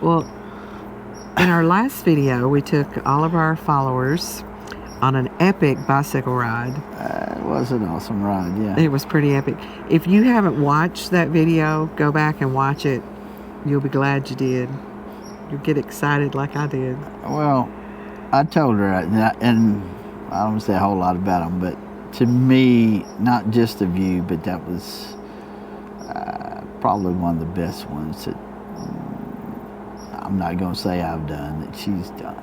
Well, in our last video, we took all of our followers on an epic bicycle ride. It was an awesome ride, yeah. It was pretty epic. If you haven't watched that video, go back and watch it. You'll be glad you did. You'll get excited like I did. Well, I told her, and I don't say a whole lot about them, but to me, not just the view, but that was probably one of the best ones that I'm not going to say I've done, that she's done.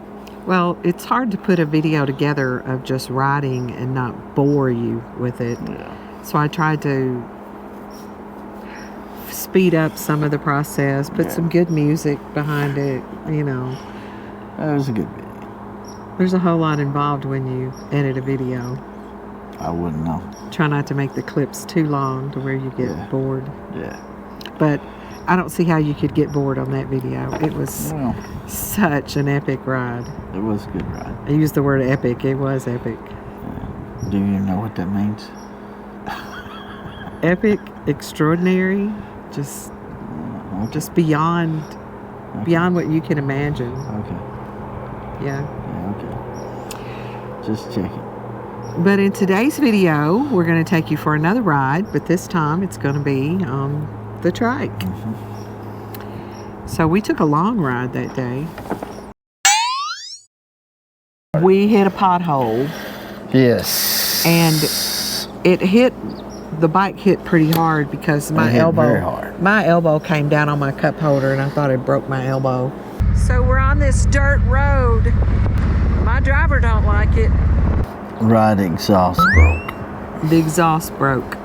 Well, it's hard to put a video together of just riding and not bore you with it. Yeah. So I tried to speed up some of the process, put some good music behind it, you know. It was a good video. There's a whole lot involved when you edit a video. I wouldn't know. Try not to make the clips too long to where you get bored. Yeah. But I don't see how you could get bored on that video. It was such an epic ride. It was a good ride. I used the word epic. It was epic. Yeah. Do you know what that means? Epic, extraordinary, just beyond what you can imagine. Okay. Yeah. Okay. Just checking. But in today's video, we're going to take you for another ride, but this time it's going to be the trike. So we took a long ride that day. We hit a pothole. Yes. And the bike hit pretty hard because my elbow came down on my cup holder and I thought it broke my elbow. So we're on this dirt road. My driver don't like it. Right exhaust broke. The exhaust broke.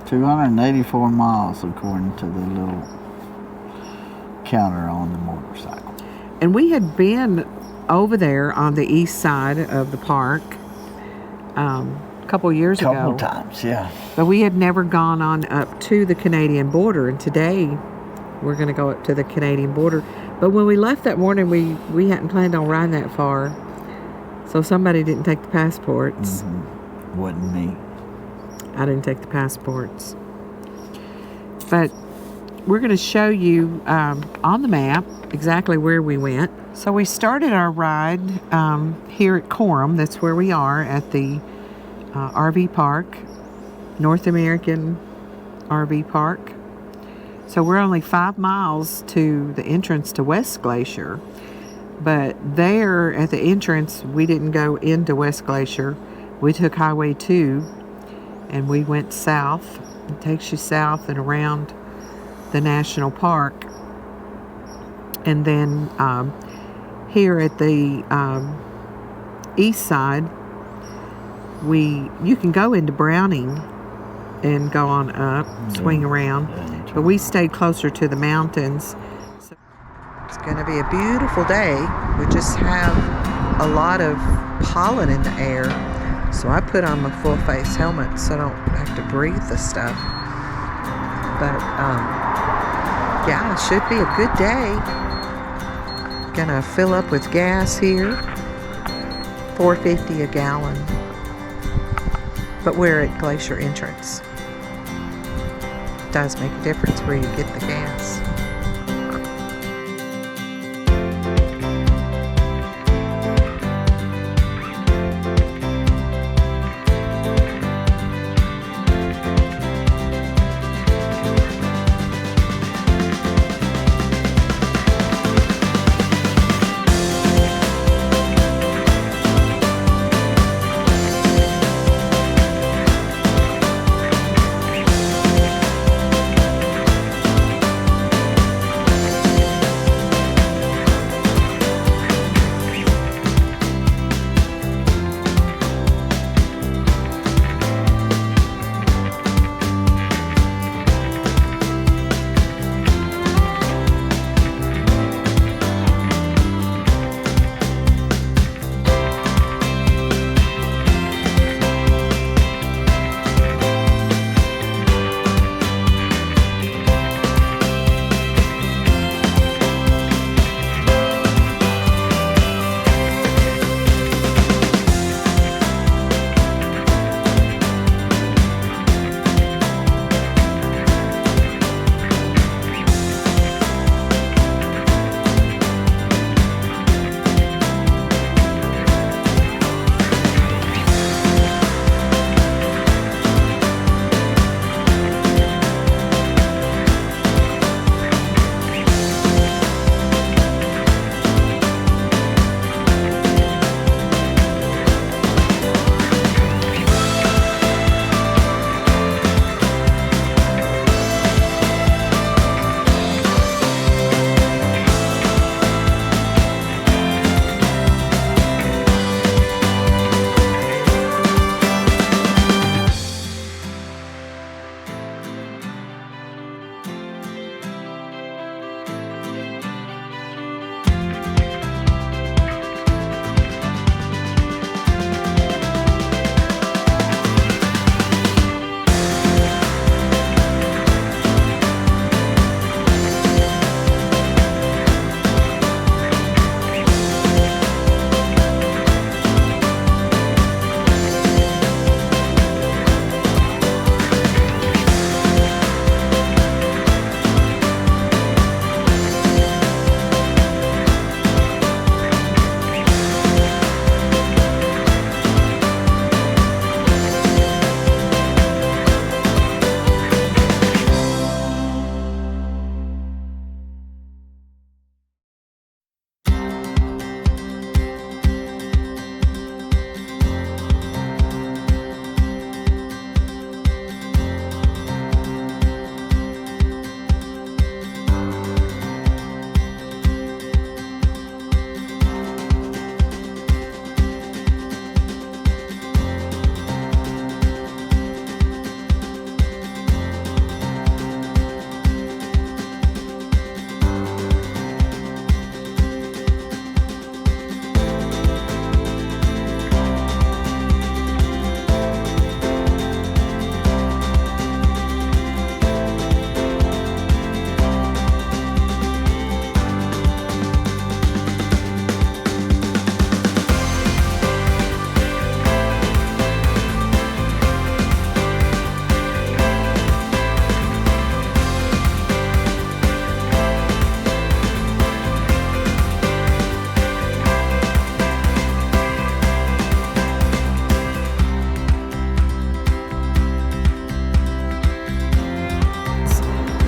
$284 miles according to the little counter on the motorcycle. And we had been over there on the east side of the park a couple years ago. Couple times, yeah. But we had never gone on up to the Canadian border, and today we're going to go up to the Canadian border. But when we left that morning, we hadn't planned on riding that far, so somebody didn't take the passports. Wasn't me. I didn't take the passports. But we're going to show you on the map exactly where we went. So we started our ride here at Coram. That's where we are at the RV park, North American RV park. So we're only 5 miles to the entrance to West Glacier. But there at the entrance, we didn't go into West Glacier. We took Highway 2. And we went south. It takes you south and around the national park. And then here at the east side, you can go into Browning and go on up, swing around. But we stayed closer to the mountains. So it's going to be a beautiful day. We just have a lot of pollen in the air. So I put on my full face helmet so I don't have to breathe the stuff. But yeah, it should be a good day. Gonna fill up with gas here. $4.50 a gallon. But we're at Glacier entrance. It does make a difference where you get the gas.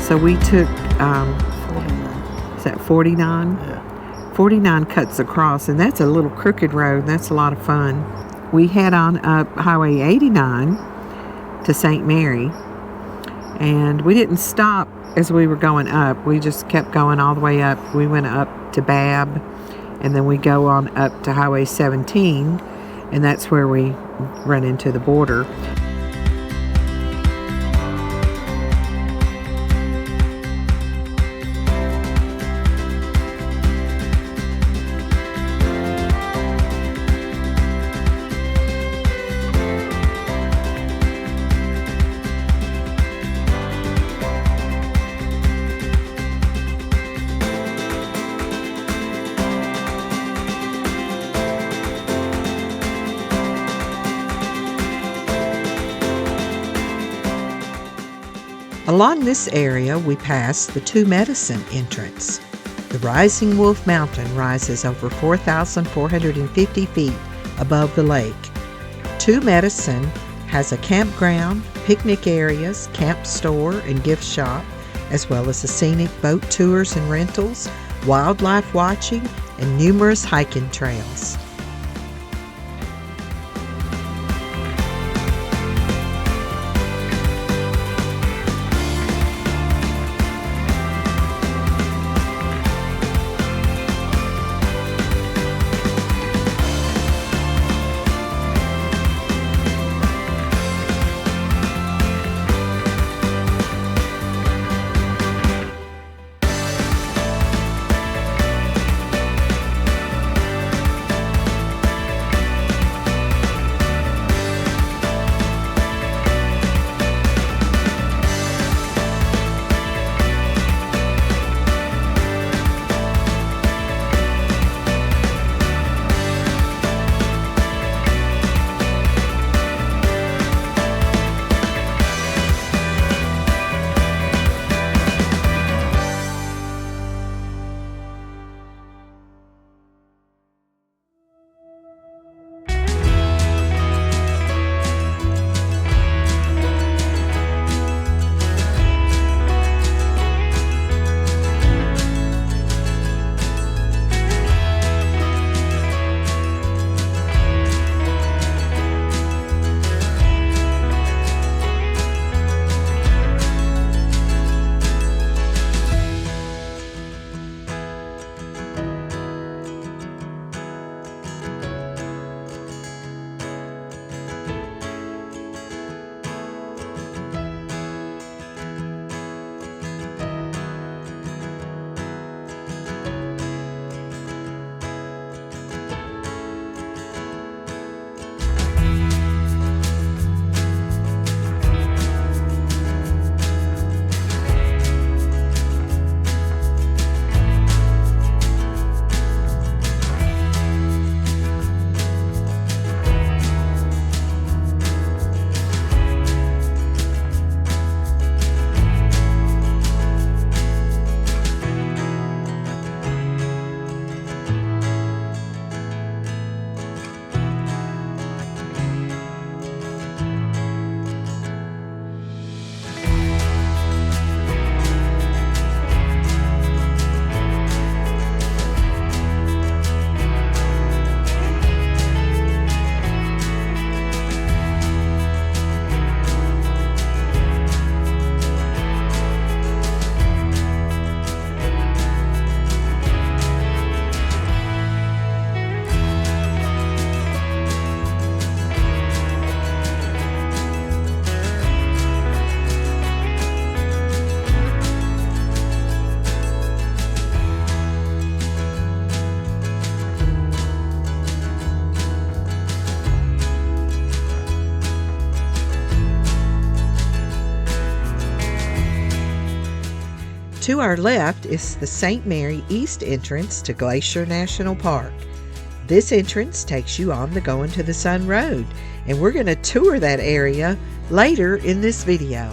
So we took, 49. is that 49? Yeah. 49 cuts across, and that's a little crooked road, and that's a lot of fun. We head on up Highway 89 to St. Mary, and we didn't stop as we were going up. We just kept going all the way up. We went up to Babb, and then we go on up to Highway 17, and that's where we run into the border. Along this area, we pass the Two Medicine entrance. The Rising Wolf Mountain rises over 4,450 feet above the lake. Two Medicine has a campground, picnic areas, camp store, and gift shop, as well as a scenic boat tours and rentals, wildlife watching, and numerous hiking trails. To our left is the St. Mary East entrance to Glacier National Park. This entrance takes you on the Going to the Sun Road, and we're going to tour that area later in this video.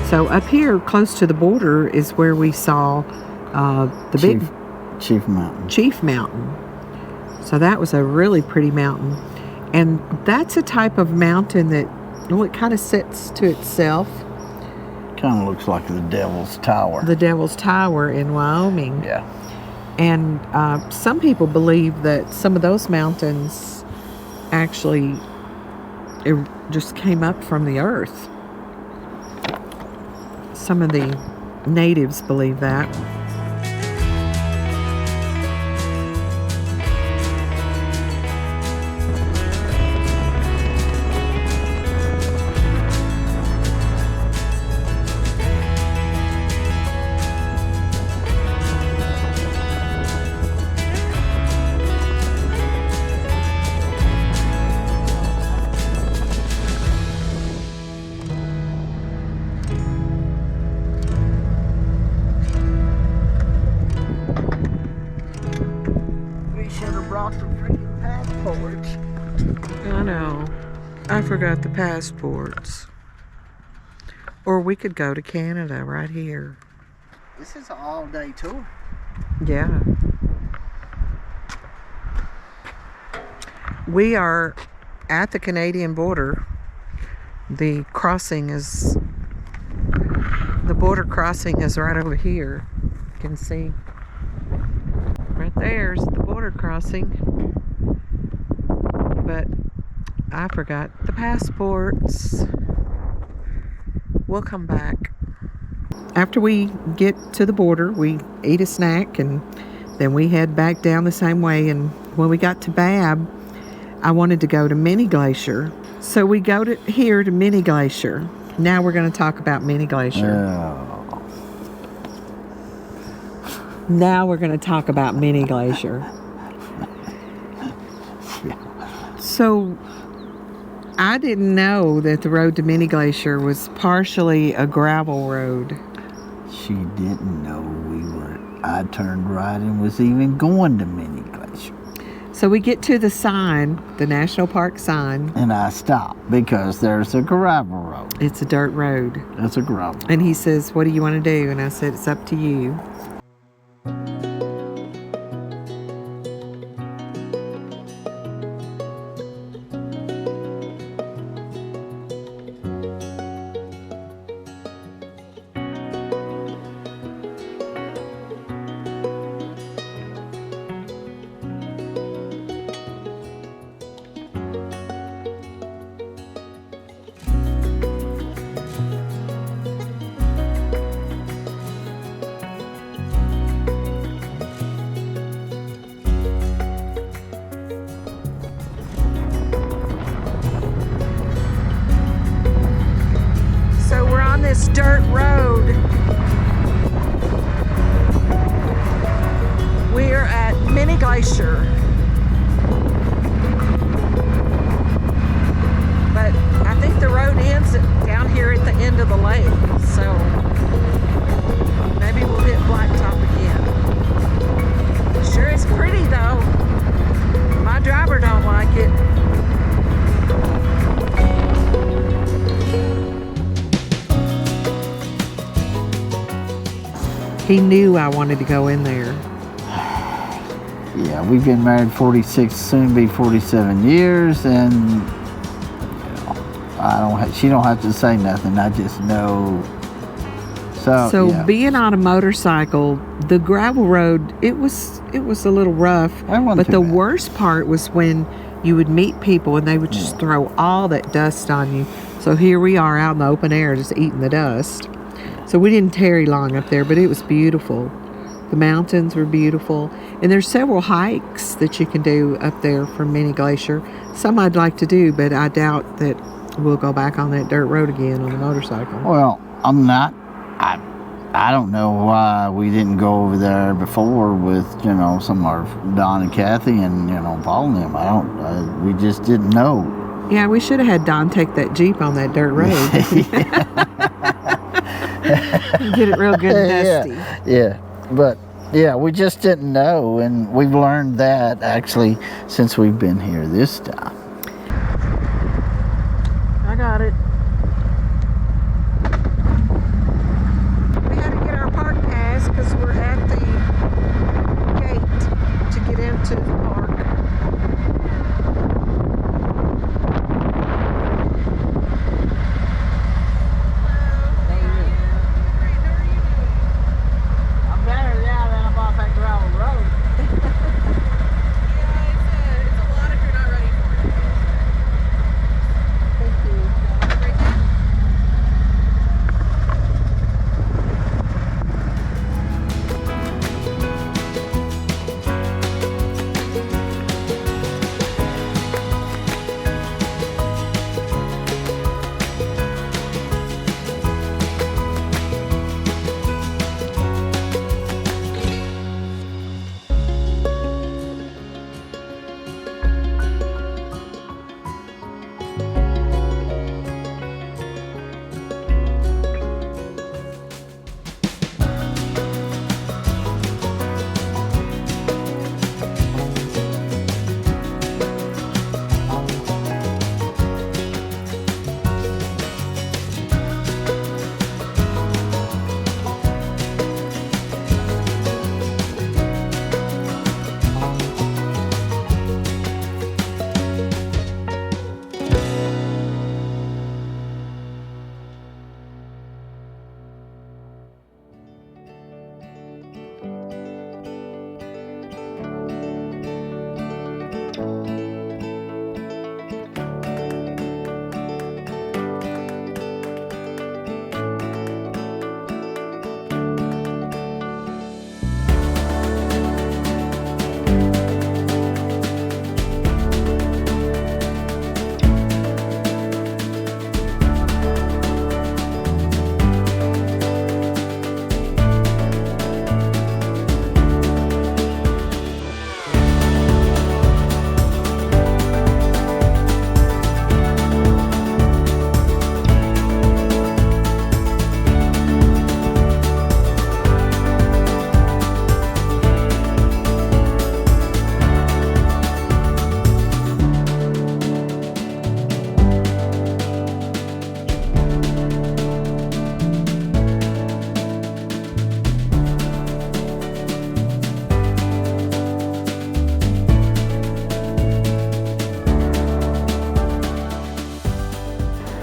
So up here, close to the border, is where we saw the big Chief Mountain. Chief Mountain. So that was a really pretty mountain. And that's a type of mountain that, well, it kind of sits to itself. Kind of looks like the Devil's Tower. The Devil's Tower in Wyoming. Yeah. And some people believe that some of those mountains actually just came up from the earth. Some of the natives believe that. I know. I forgot the passports. Or we could go to Canada right here. This is an all-day tour. Yeah. We are at the Canadian border. The border crossing is right over here. You can see. Right there's the border crossing. But I forgot the passports. We'll come back. After we get to the border, we eat a snack and then we head back down the same way. And when we got to Bab, I wanted to go to Mini Glacier. So we go to Mini Glacier. Now we're going to talk about Mini Glacier. Oh. Now we're going to talk about Mini Glacier. So I didn't know that the road to Mini Glacier was partially a gravel road. She didn't know I turned right and was even going to Mini Glacier. So we get to the sign, the national park sign. And I stopped because there's a gravel road. It's a dirt road. It's a gravel road. And he says, "What do you want to do?" And I said, "It's up to you." This dirt road. We're at Mini Glacier. But I think the road ends down here at the end of the lake. So maybe we'll hit Blacktop again. Sure is pretty though. My driver don't like it. He knew I wanted to go in there. Yeah, we've been married 46, soon be 47 years, and she don't have to say nothing. I just know. So yeah. Being on a motorcycle, the gravel road, it was a little rough. But the worst part was when you would meet people and they would just throw all that dust on you. So here we are out in the open air just eating the dust. So we didn't tarry long up there, but it was beautiful. The mountains were beautiful. And there's several hikes that you can do up there from Mini Glacier. Some I'd like to do, but I doubt that we'll go back on that dirt road again on the motorcycle. Well, I don't know why we didn't go over there before with, some of our Don and Kathy and, Paul and them. We just didn't know. Yeah, we should have had Don take that Jeep on that dirt road. Get it real good and dusty. Yeah, but we just didn't know, and we've learned that actually since we've been here this time. I got it.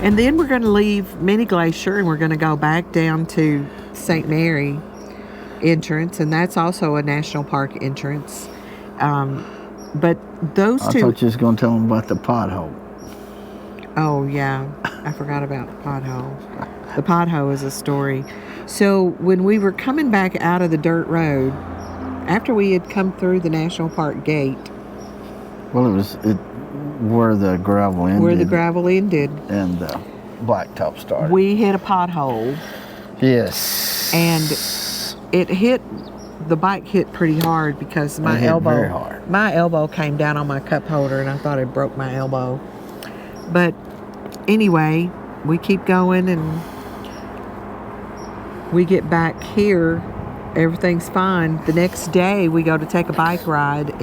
And then we're going to leave Mini Glacier and we're going to go back down to St. Mary entrance, and that's also a national park entrance. But those I two... thought you was going to tell them about the pothole. Oh, yeah. I forgot about the pothole. The pothole is a story. So when we were coming back out of the dirt road, after we had come through the national park gate... Well, it was where the gravel ended. Where the gravel ended. And the blacktop started. We hit a pothole. Yes. And it hit... The bike hit pretty hard because my elbow... Very hard. My elbow came down on my cup holder and I thought I broke my elbow. But anyway, we keep going and we get back here. Everything's fine. The next day we go to take a bike ride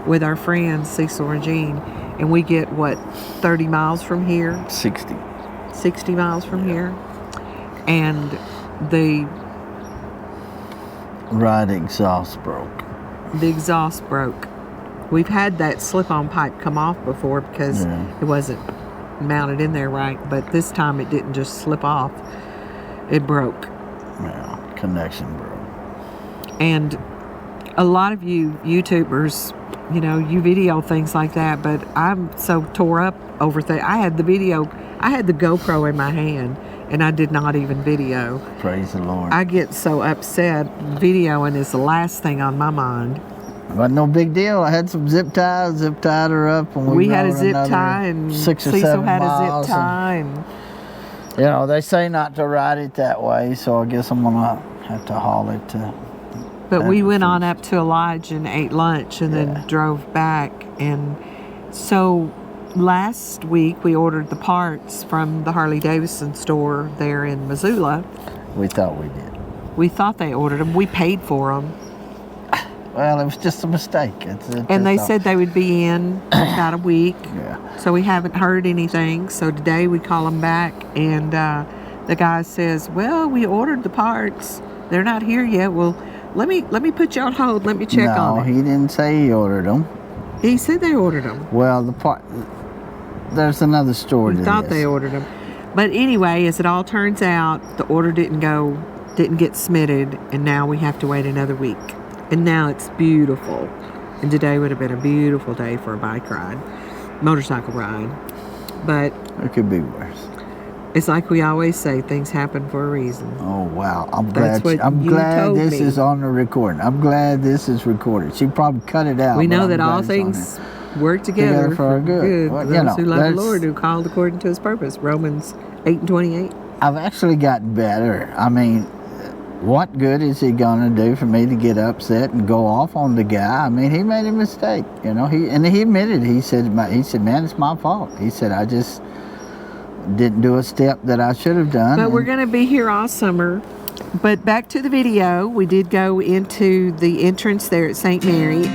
with our friends Cecil and Jean, and we get 30 miles from here? 60 miles from here. And the ride exhaust broke. The exhaust broke. We've had that slip-on pipe come off before because it wasn't mounted in there right, but this time it didn't just slip off. It broke. Yeah, connection broke. And a lot of you YouTubers, you video things like that, but I'm so tore up over things. I had the GoPro in my hand, and I did not even video. Praise the Lord. I get so upset. Videoing is the last thing on my mind. But no big deal. I had some zip tied her up. And we had a zip tie, and 6 or Cecil 7 had miles, a zip tie. And they say not to ride it that way, so I guess I'm going to have to haul it to... But we went on up to Elijah and ate lunch and then drove back. And so last week we ordered the parts from the Harley Davidson store there in Missoula. We thought we did. We thought they ordered them. We paid for them. Well, it was just a mistake. And they said they would be in about a week. Yeah. So we haven't heard anything. So today we call them back, and the guy says, "Well, we ordered the parts. They're not here yet. Well, let me put you on hold. Let me check on it." No, he didn't say he ordered them. He said they ordered them. Well, there's another story to this. We thought they ordered them. But anyway, as it all turns out, the order didn't get submitted, and now we have to wait another week. And now it's beautiful. And today would have been a beautiful day for a bike ride, motorcycle ride. But it could be worse. It's like we always say, things happen for a reason. Oh, wow. I'm That's glad what you told this me. is on the recording. I'm glad this is recorded. She probably cut it out. We know but that I'm all glad it's things work together for our good. For Well, those who love the Lord, who called according to his purpose. Romans 8:28. I've actually gotten better. I mean, what good is he gonna do for me to get upset and go off on the guy? I mean, he made a mistake, He admitted. He said, "Man, it's my fault." He said, "I just didn't do a step that I should have done." But we're gonna be here all summer. But back to the video, we did go into the entrance there at St. Mary.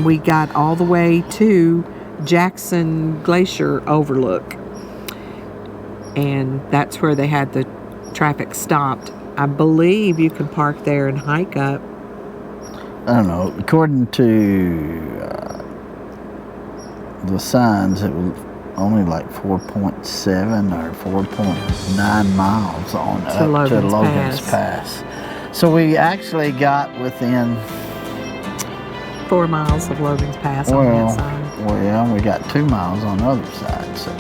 and we got all the way to Jackson Glacier overlook. And that's where they had the traffic stopped. I believe you can park there and hike up. I don't know. According to the signs, it was only like 4.7 or 4.9 miles on up to Logan's Pass. So we actually got within 4 miles of Logan's Pass on that side. Well, yeah, we got 2 miles on the other side. So.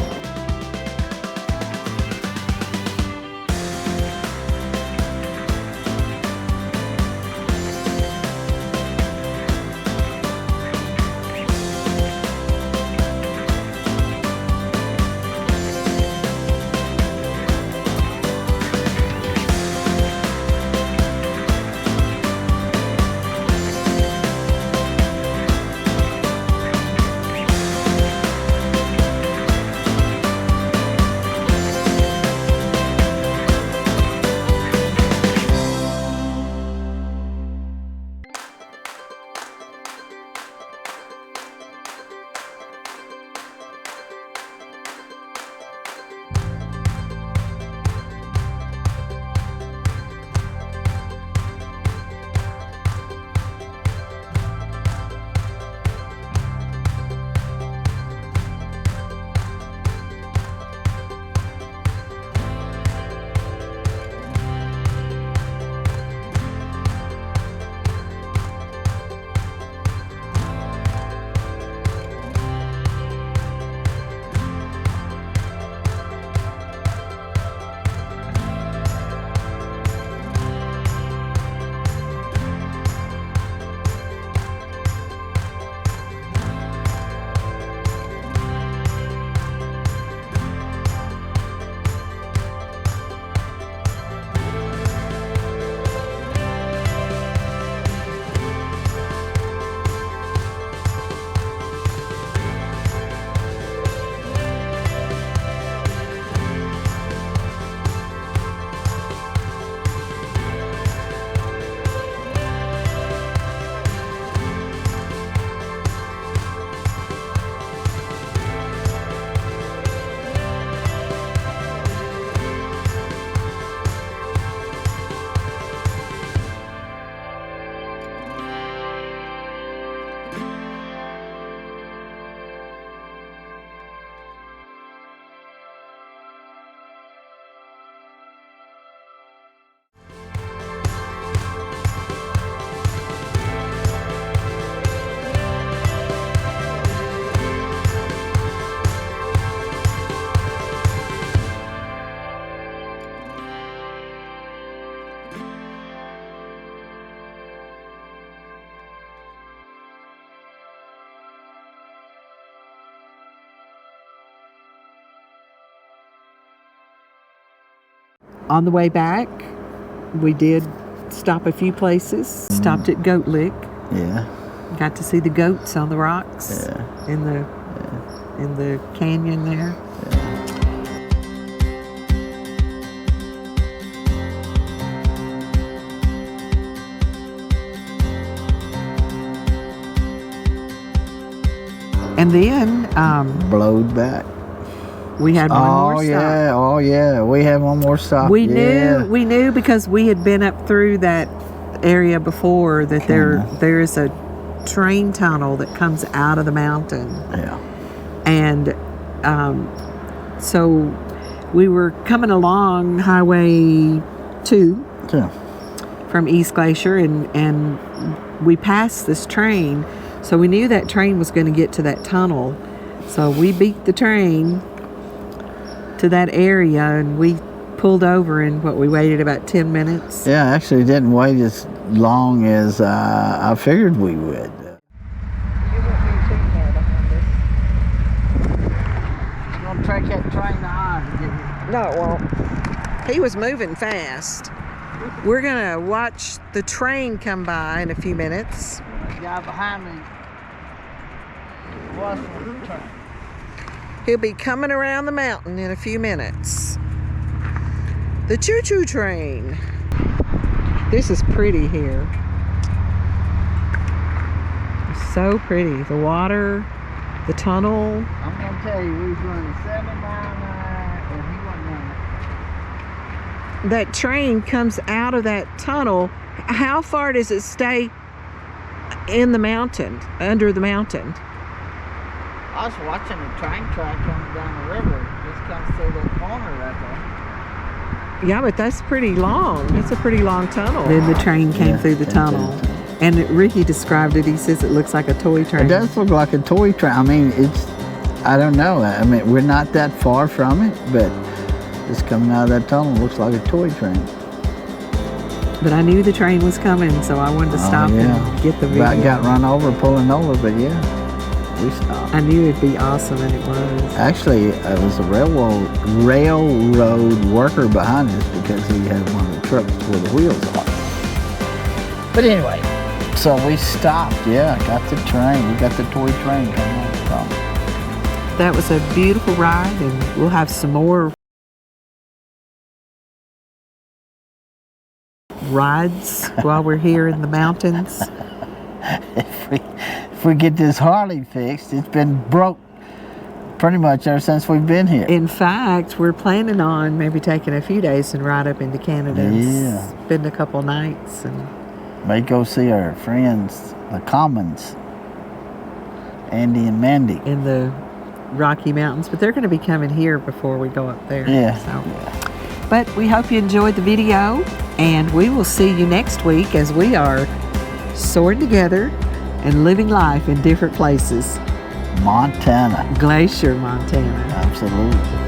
On the way back, we did stop a few places. Stopped at Goat Lick. Yeah. Got to see the goats on the rocks. Yeah. In the canyon there. Yeah. And then blowed back. We had one more stop. Oh yeah, we had one more stop. We knew because we had been up through that area before that there is a train tunnel that comes out of the mountain. Yeah. And so we were coming along Highway 2 from East Glacier, and we passed this train. So we knew that train was going to get to that tunnel. So we beat the train to that area, and we pulled over, and we waited about 10 minutes. Yeah, actually didn't wait as long as I figured we would. You won't be too far behind us. You're going to track that train to iron. No, it won't. He was moving fast. We're going to watch the train come by in a few minutes. The guy behind me watching the train. He'll be coming around the mountain in a few minutes. The choo-choo train. This is pretty here. So pretty. The water, the tunnel. I'm gonna tell you, we was running 7 mile an hour, and he wasn't running. That train comes out of that tunnel. How far does it stay in the mountain, under the mountain? I was watching a train track coming down the river. Just comes through that corner right there. Yeah, but that's pretty long. It's a pretty long tunnel. Then the train came through the tunnel. And Ricky described it. He says it looks like a toy train. It does look like a toy train. I mean, I don't know. I mean, we're not that far from it, but just coming out of that tunnel looks like a toy train. But I knew the train was coming, so I wanted to stop and get the video. About got run over, pulling over, but yeah, we stopped. I knew it'd be awesome, and it was. Actually, it was a railroad worker behind us because he had one of the trucks where the wheels are. But anyway, so we stopped. Yeah, got the train. We got the toy train coming on the top. That was a beautiful ride, and we'll have some more rides while we're here in the mountains. If we get this Harley fixed, it's been broke pretty much ever since we've been here. In fact, we're planning on maybe taking a few days and ride up into Canada and spend a couple nights. And may go see our friends, the Commons, Andy and Mandy. In the Rocky Mountains, but they're going to be coming here before we go up there. Yeah. So. But we hope you enjoyed the video, and we will see you next week as we are soaring together and living life in different places. Montana. Glacier, Montana. Absolutely.